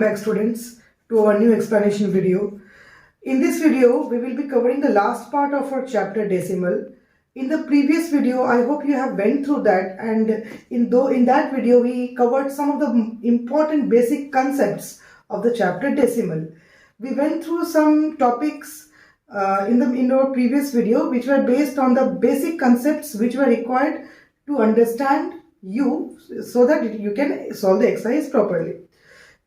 back students to our new explanation video. In this video, we will be covering the last part of our chapter decimal. In the previous video, I hope you have went through that, and in that video we covered some of the important basic concepts of the chapter decimal. We went through some topics in our previous video which were based on the basic concepts which were required to understand you so that you can solve the exercise properly.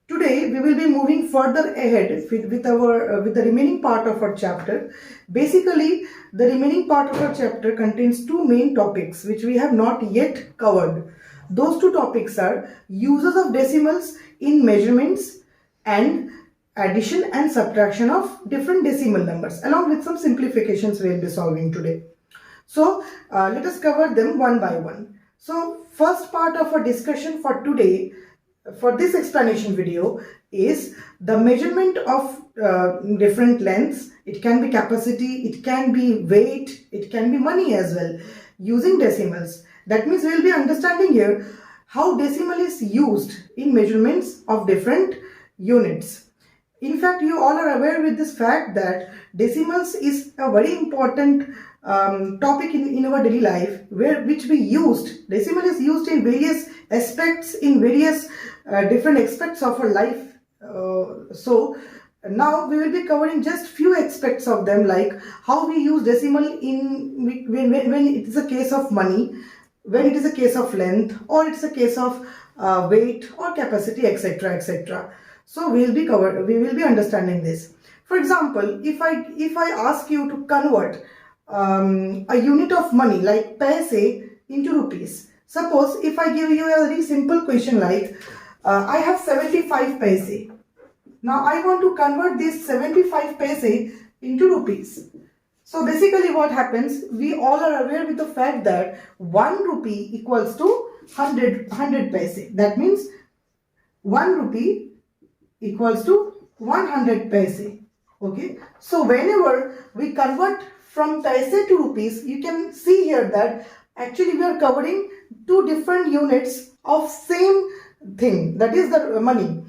Today we will be moving further ahead with the remaining part of our chapter. Basically, the remaining part of our chapter contains two main topics which we have not yet covered. Those two topics are uses of decimals in measurements and addition and subtraction of different decimal numbers, along with some simplifications we will be solving today. So let us cover them one by one. So first part of our discussion for today, for this explanation video, is the measurement of different lengths. It can be capacity, it can be weight, it can be money as well, using decimals. That means we will be understanding here how decimal is used in measurements of different units. In fact, you all are aware with this fact that decimals is a very important topic in our daily life, which we used. Decimal is used in various aspects, in various different aspects of our life. So now we will be covering just few aspects of them, like how we use decimal when it is a case of money, when it is a case of length, or it's a case of weight or capacity, etc., etc. So we will be understanding this. For example, if I ask you to convert a unit of money like paise into rupees. Suppose if I give you a very simple question like I have 75 paise. Now I want to convert this 75 paise into rupees. So basically what happens, we all are aware with the fact that 1 rupee equals to 100 paise. That means 1 rupee equals to 100 paise. Okay, so whenever we convert from paise to rupees, you can see here that actually we are covering two different units of same thing, that is the money.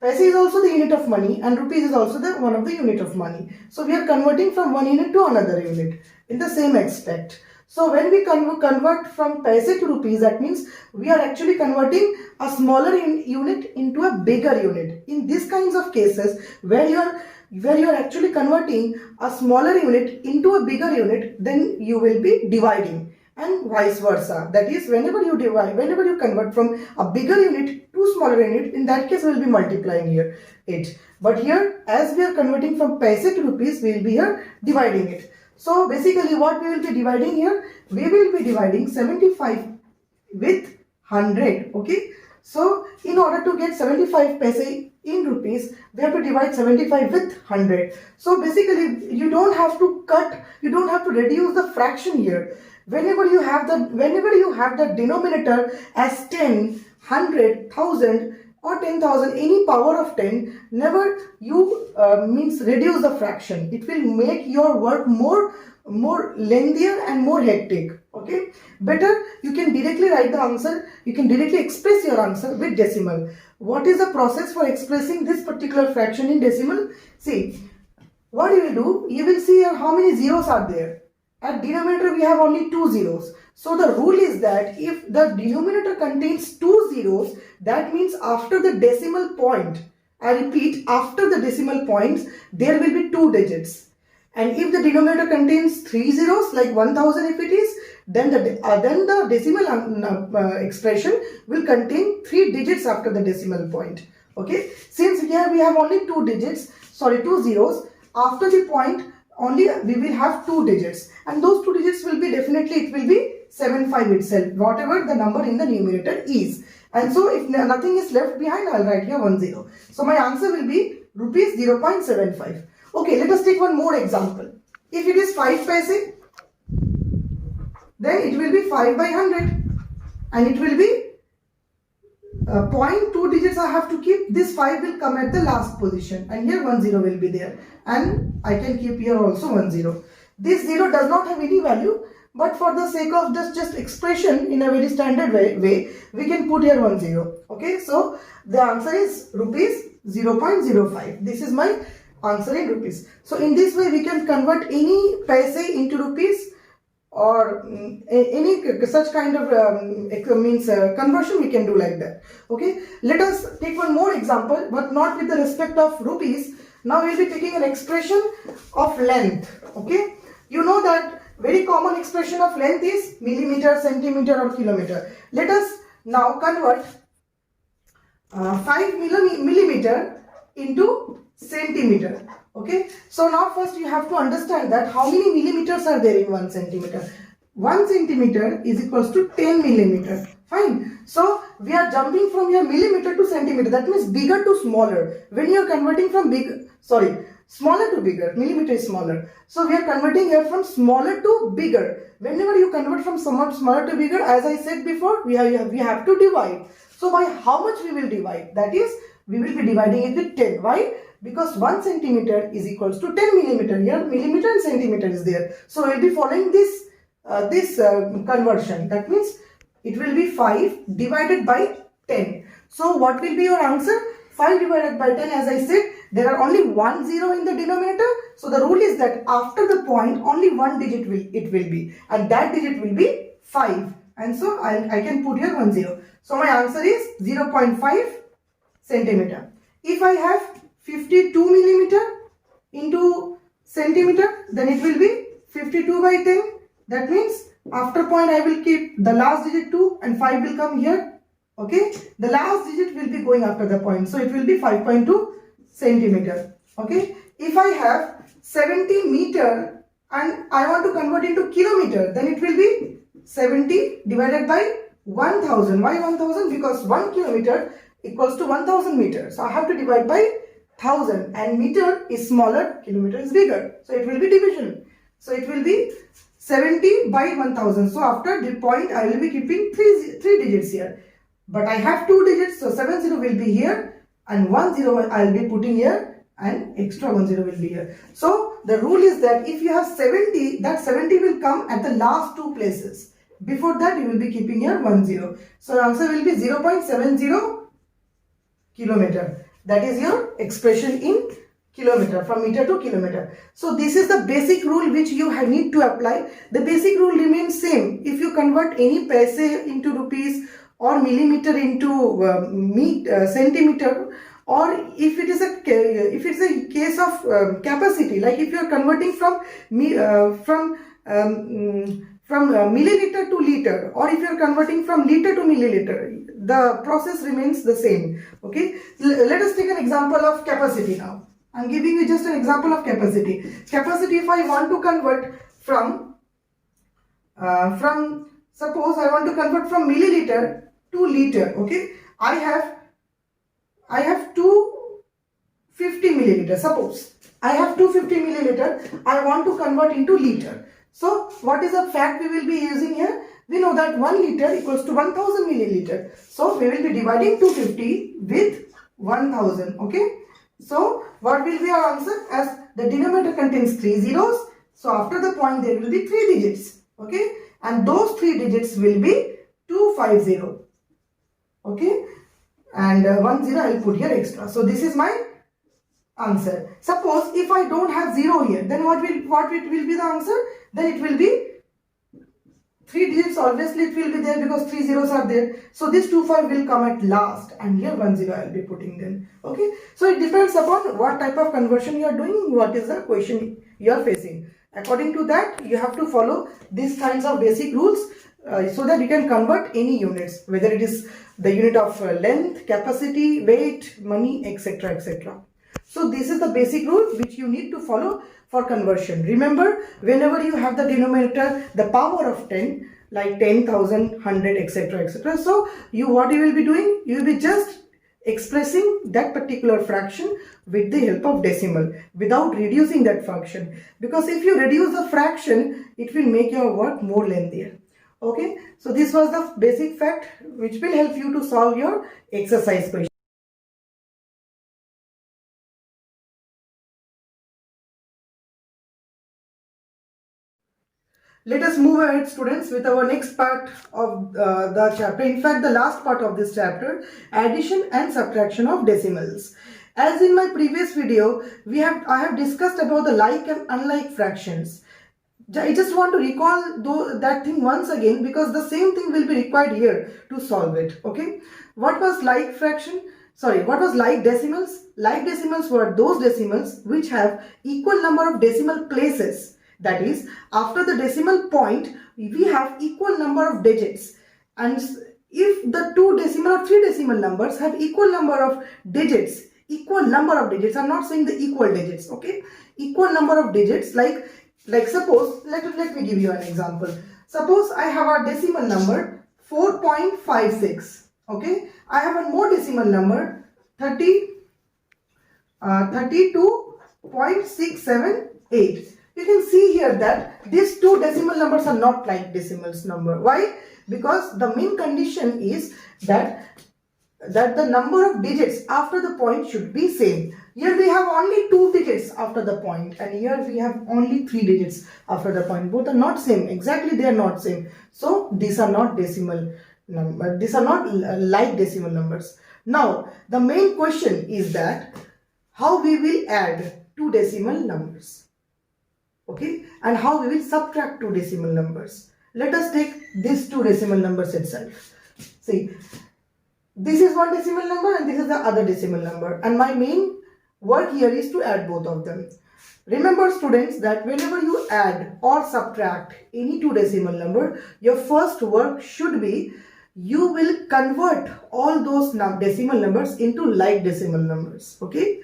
Paise is also the unit of money and rupees is also the one of the unit of money. So we are converting from one unit to another unit in the same aspect. So when we convert from paise to rupees, that means we are actually converting a smaller unit into a bigger unit. In these kinds of cases where you are actually converting a smaller unit into a bigger unit, then you will be dividing, and vice versa. That is, whenever you convert from a bigger unit to smaller unit, in that case we will be multiplying here it. But here, as we are converting from paise to rupees, we will be here dividing it. So basically what we will be dividing here, we will be dividing 75 with 100. Okay, so in order to get 75 paise in rupees, we have to divide 75 with 100. So basically you don't have to reduce the fraction here. Whenever you have the denominator as 10, 100, 1000 or 10,000, any power of 10, never you means reduce the fraction. It will make your work more lengthier and more hectic. Okay, better you can directly write the answer, you can directly express your answer with decimal. What is the process for expressing this particular fraction in decimal? See, what you will do, you will see here how many zeros are there. At denominator we have only 2 zeros. So the rule is that if the denominator contains 2 zeros, that means after the decimal point, I repeat, after the decimal points, there will be 2 digits. And if the denominator contains 3 zeros, like 1000 if it is, then the decimal expression will contain 3 digits after the decimal point. Okay, since here we have only 2 zeros, after the point only we will have 2 digits, and those 2 digits will be it will be 75 itself, whatever the number in the numerator is. And so if nothing is left behind, I will write here 10. So my answer will be rupees 0.75. Okay, let us take one more example. If it is 5 paise, then it will be 5 by 100, and it will be 0.2 digits I have to keep. This 5 will come at the last position, and here 10 will be there, and I can keep here also 10. This 0 does not have any value, but for the sake of just expression in a very standard way, we can put here 10. Okay, so the answer is rupees 0.05. This is my answer in rupees. So in this way we can convert any paise into rupees, or any such kind of conversion we can do like that. Okay, let us take one more example, but not with the respect of rupees. Now we will be taking an expression of length. Okay, you know that very common expression of length is millimeter, centimeter or kilometer. Let us now convert 5 millimeter into centimeter. Okay, so now first you have to understand that how many millimeters are there in 1 centimeter. 1 centimeter is equals to 10 millimeter. Fine. So we are jumping from here millimeter to centimeter. That means bigger to smaller. When you are converting from smaller to bigger, millimeter is smaller. So we are converting here from smaller to bigger. Whenever you convert from somewhat smaller to bigger, as I said before, we have to divide. So by how much we will divide? That is, we will be dividing it with 10. Why? Because 1 centimeter is equals to 10 millimeter. Here millimeter and centimeter is there. So we will be following this conversion. That means it will be 5 divided by 10. So what will be your answer? 5 divided by 10, as I said, there are only 1 0 in the denominator. So the rule is that after the point only one digit will be, and that digit will be 5. And so I can put here 1 0. So my answer is 0.5 centimeter. If I have 52 millimeter into centimeter, then it will be 52 by 10. That means after point I will keep the last digit 2 and 5 will come here. Okay, the last digit will be going after the point, so it will be 5.2 centimeter. Okay, if I have 70 meter and I want to convert into kilometer, then it will be 70 divided by 1000. Why 1000? Because 1 kilometer equals to 1000 meters. So I have to divide by 1000, and meter is smaller, kilometer is bigger. So it will be division. So it will be 70 by 1000. So after the point I will be keeping three digits here. But I have 2 digits, so 70 will be here and 10 I will be putting here, and extra 10 will be here. So the rule is that if you have 70, that 70 will come at the last 2 places. Before that you will be keeping here 10. So answer will be 0.70 kilometer. That is your expression in kilometer, from meter to kilometer. So this is the basic rule which you need to apply. The basic rule remains same. If you convert any paise into rupees or millimeter into centimeter, or if it is a case of capacity, like if you are converting from milliliter to liter, or if you are converting from liter to milliliter, the process remains the same. Okay, let us take an example of capacity now. I am giving you just an example of capacity. Capacity, if I want to convert from suppose I want to convert from milliliter to liter. Okay, I have 250 milliliter. Suppose I have 250 milliliter. I want to convert into liter. So what is the fact we will be using here? We know that 1 liter equals to 1000 milliliter. So we will be dividing 250 with 1000. Okay. So what will be our answer? As the denominator contains 3 zeros, so after the point there will be 3 digits. Okay. And those 3 digits will be 250. Okay. And 10 I will put here extra. So this is my answer. Suppose if I don't have 0 here, then what will be the answer? Then it will be 3 digits, obviously it will be there because 3 zeros are there. So this 25 will come at last, and here 10 I will be putting then. Okay. So it depends upon what type of conversion you are doing, what is the question you are facing. According to that, you have to follow these kinds of basic rules so that you can convert any units, whether it is the unit of length, capacity, weight, money, etc. etc. So this is the basic rule which you need to follow for conversion. Remember, whenever you have the denominator, the power of 10, like 10,000, 100, etc. etc. So what you will be doing? You will be just expressing that particular fraction with the help of decimal without reducing that fraction. Because if you reduce the fraction, it will make your work more lengthier. Okay. So this was the basic fact which will help you to solve your exercise question. Let us move ahead, students, with our next part of the chapter. In fact, the last part of this chapter, addition and subtraction of decimals. As in my previous video, I have discussed about the like and unlike fractions. I just want to recall that thing once again, because the same thing will be required here to solve it. Okay, what was like fraction? Sorry, what was like decimals? Like decimals were those decimals which have equal number of decimal places. That is, after the decimal point, we have equal number of digits. And if the two decimal or three decimal numbers have equal number of digits, I'm not saying the equal digits, okay? Equal number of digits, like suppose, let me give you an example. Suppose I have a decimal number 4.56, okay? I have one more decimal number 32.678. You can see here that these two decimal numbers are not like decimals number. Why? Because the main condition is that the number of digits after the point should be same. Here we have only 2 digits after the point, and here we have only 3 digits after the point. Both are not same. Exactly, they are not same. So these are not decimal numbers. These are not like decimal numbers. Now the main question is that how we will add two decimal numbers. Okay, and how we will subtract two decimal numbers. Let us take these two decimal numbers itself. See, this is one decimal number and this is the other decimal number, and my main work here is to add both of them. Remember students that whenever you add or subtract any two decimal number, your first work should be you will convert all those decimal numbers into like decimal numbers. Okay,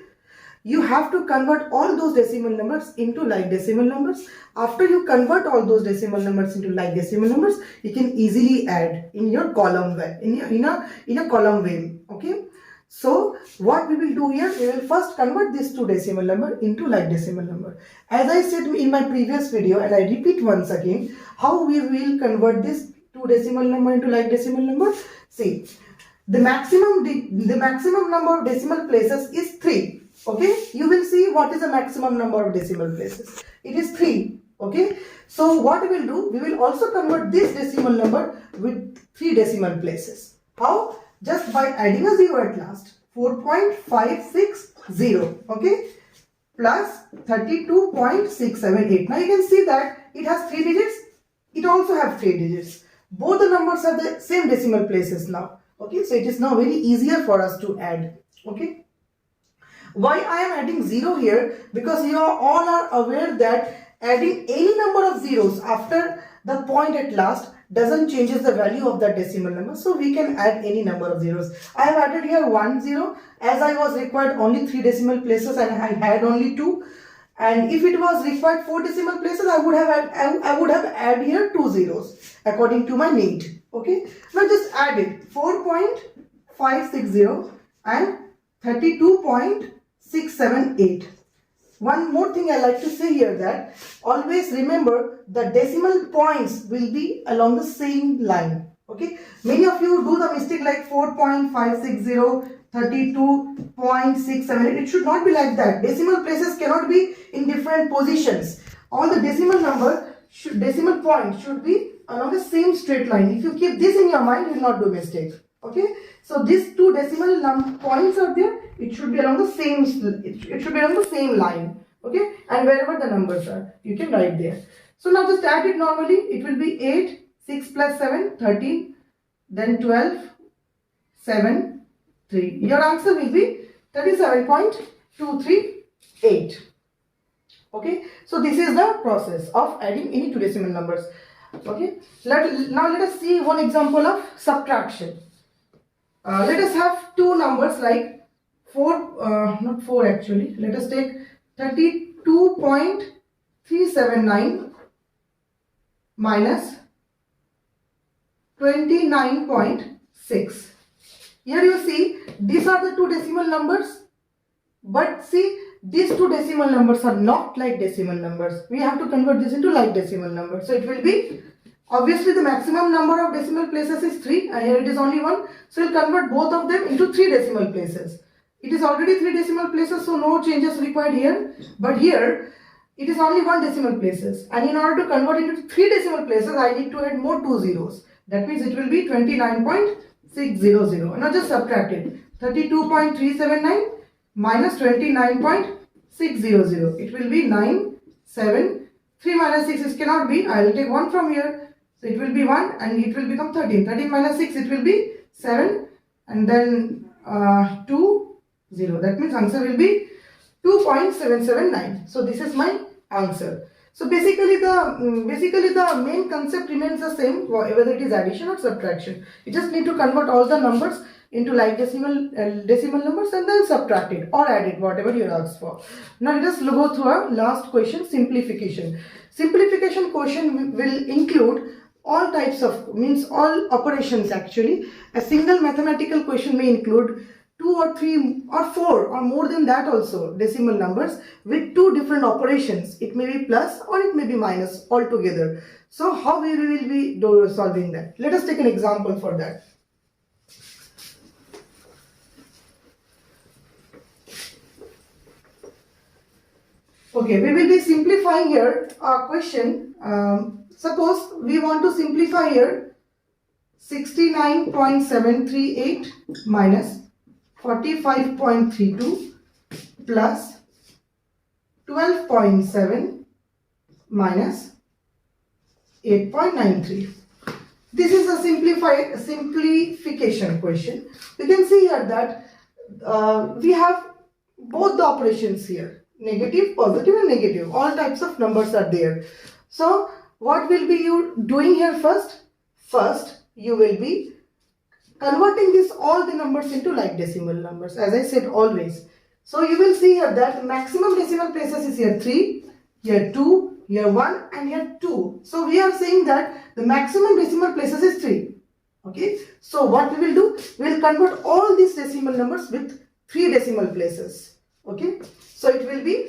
you have to convert all those decimal numbers into like decimal numbers. After you convert all those decimal numbers into like decimal numbers, you can easily add in your column way, in a column way. Okay, so what we will do here, we will first convert this two decimal number into like decimal number. As I said in my previous video, and I repeat once again, how we will convert this two decimal number into like decimal number. See, the maximum number of decimal places is 3. Okay, you will see what is the maximum number of decimal places. It is 3. Okay, so what we will do, we will also convert this decimal number with 3 decimal places. How? Just by adding a 0 at last. 4.560, okay, plus 32.678. Now you can see that it has 3 digits. It also has 3 digits. Both the numbers have the same decimal places now. Okay, so it is now very easier for us to add. Okay. Why I am adding 0 here? Because you all are aware that adding any number of zeros after the point at last doesn't changes the value of that decimal number. So we can add any number of zeros. I have added here 1 0 as I was required only 3 decimal places and I had only 2. And if it was required 4 decimal places, I would have added here 2 zeros according to my need. Okay. Now just add it. 4.560 and 32.678. One more thing I like to say here, that always remember the decimal points will be along the same line. Okay, many of you do the mistake like 4.560, 32.678. It should not be like that. Decimal places cannot be in different positions. All the decimal points should be along the same straight line. If you keep this in your mind, you will not do mistake. Okay, so these two decimal points are there. It should be along the same. It should be along the same line. Okay, and wherever the numbers are, you can write there. So now just add it normally. It will be 8, 6 plus 7, 13, then 12, 7, 3. Your answer will be 37.238. Okay, so this is the process of adding any two decimal numbers. Okay, now let us see one example of subtraction. Let us have two numbers like 4, not 4 actually. Let us take 32.379 minus 29.6. Here you see these are the two decimal numbers, but see these two decimal numbers are not like decimal numbers. We have to convert this into like decimal numbers. So it will be, obviously the maximum number of decimal places is 3 and here it is only 1. So we'll convert both of them into 3 decimal places. It is already 3 decimal places, so no changes required here. But here it is only 1 decimal places, and in order to convert it into 3 decimal places, I need to add more 2 zeros. That means it will be 29.600. Now just subtract it. 32.379 minus 29.600. It will be 9, 7, 3 minus 6 is cannot be. I will take 1 from here. So it will be 1 and it will become 13. 13 minus 6 it will be 7 and then 2, 0. That means answer will be 2.779. So this is my answer. So basically the main concept remains the same whether it is addition or subtraction. You just need to convert all the numbers into like decimal numbers and then subtract it or add it, whatever you ask for. Now let us go through our last question, simplification. Simplification question will include all types of, means all operations actually. A single mathematical question may include 2 or 3 or 4 or more than that also decimal numbers with 2 different operations. It may be plus or it may be minus altogether. So how we will be solving that? Let us take an example for that. Okay, we will be simplifying here a question. Suppose we want to simplify here 69.738 minus 45.32 plus 12.7 minus 8.93. This is a simplification question. We can see here that we have both the operations here. Negative, positive and negative. All types of numbers are there. So what will be you doing here first? First, you will be converting all the numbers into like decimal numbers, as I said always. So you will see here that maximum decimal places is here 3, here 2, here 1 and here 2. So we are saying that the maximum decimal places is 3. Okay. So what we will do? We will convert all these decimal numbers with 3 decimal places. Okay. So it will be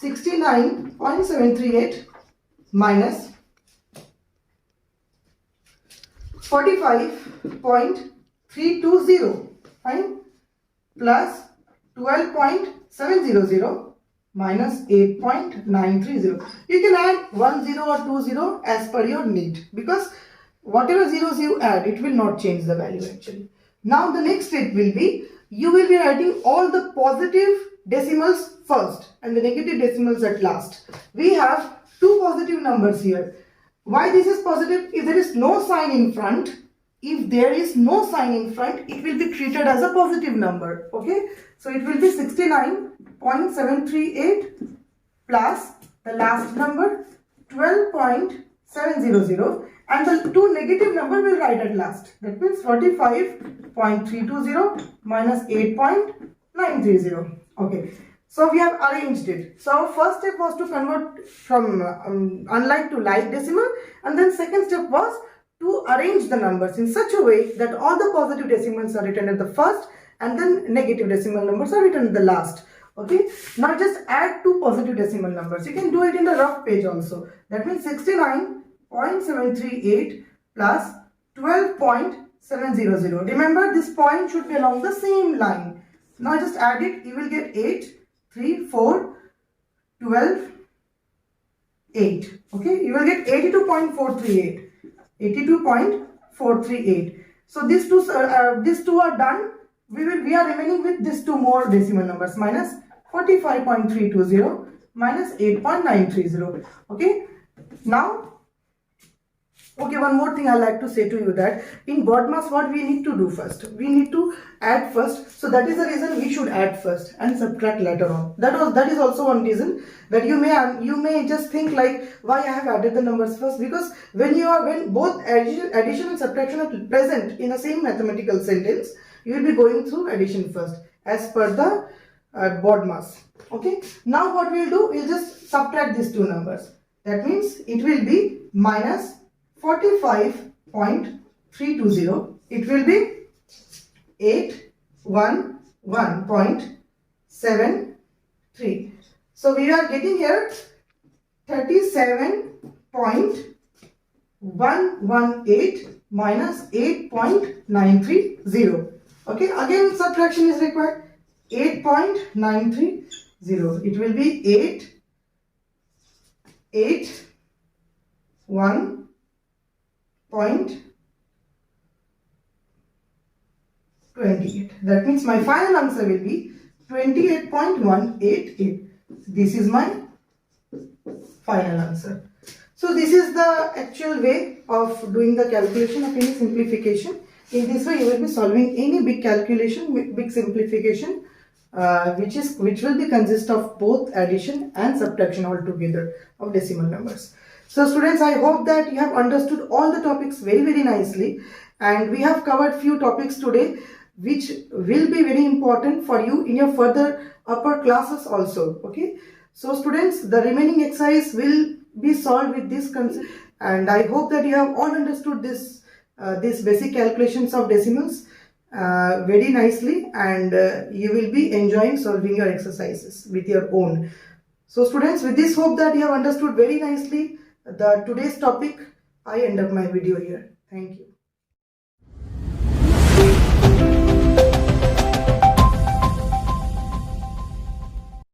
69.738 minus 45.320, fine, plus 12.700 minus 8.930. You can add 1 0 or 2 0 as per your need, because whatever zeros you add, it will not change the value actually. Now the next step will be, you will be writing all the positive decimals first and the negative decimals at last. We have 2 positive numbers here. Why this is positive? If there is no sign in front, it will be treated as a positive number. Okay, so it will be 69.738 plus the last number 12.700 and the 2 negative number will write at last. That means 45.320 minus 8.930. Okay, so we have arranged it. So our first step was to convert from unlike to like decimal, and then second step was to arrange the numbers in such a way that all the positive decimals are written at the first and then negative decimal numbers are written at the last. Okay, now just add 2 positive decimal numbers. You can do it in the rough page also. That means 69.738 plus 12.700. Remember, this point should be along the same line. Now just add it. You will get 8, 3, 4, 12, 8. Okay, you will get 82.438. 82.438. So these two are done. We are remaining with these 2 more decimal numbers, minus 45.320 minus 8.930. Okay, now one more thing I like to say to you, that in BODMAS what we need to do first, we need to add first. So that is the reason we should add first and subtract later on. That is also one reason that you may just think like, why I have added the numbers first, because when both addition and subtraction are present in the same mathematical sentence, you will be going through addition first as per the BODMAS. Okay, now what we will do, we will just subtract these 2 numbers. That means it will be minus 45.320. It will be 811.73. So we are getting here 37.118 minus 8.930. Okay, again subtraction is required. 8.930. It will be 881.28. That means my final answer will be 28.188. This is my final answer. So this is the actual way of doing the calculation of any simplification. In this way, you will be solving any big calculation, big simplification, which will be consist of both addition and subtraction altogether of decimal numbers. So students, I hope that you have understood all the topics very nicely, and we have covered few topics today which will be very important for you in your further upper classes also. Okay, so students, the remaining exercise will be solved with this concept, and I hope that you have all understood this basic calculations of decimals very nicely, and you will be enjoying solving your exercises with your own. So students, with this hope that you have understood very nicely the today's topic, I end up my video here. Thank you.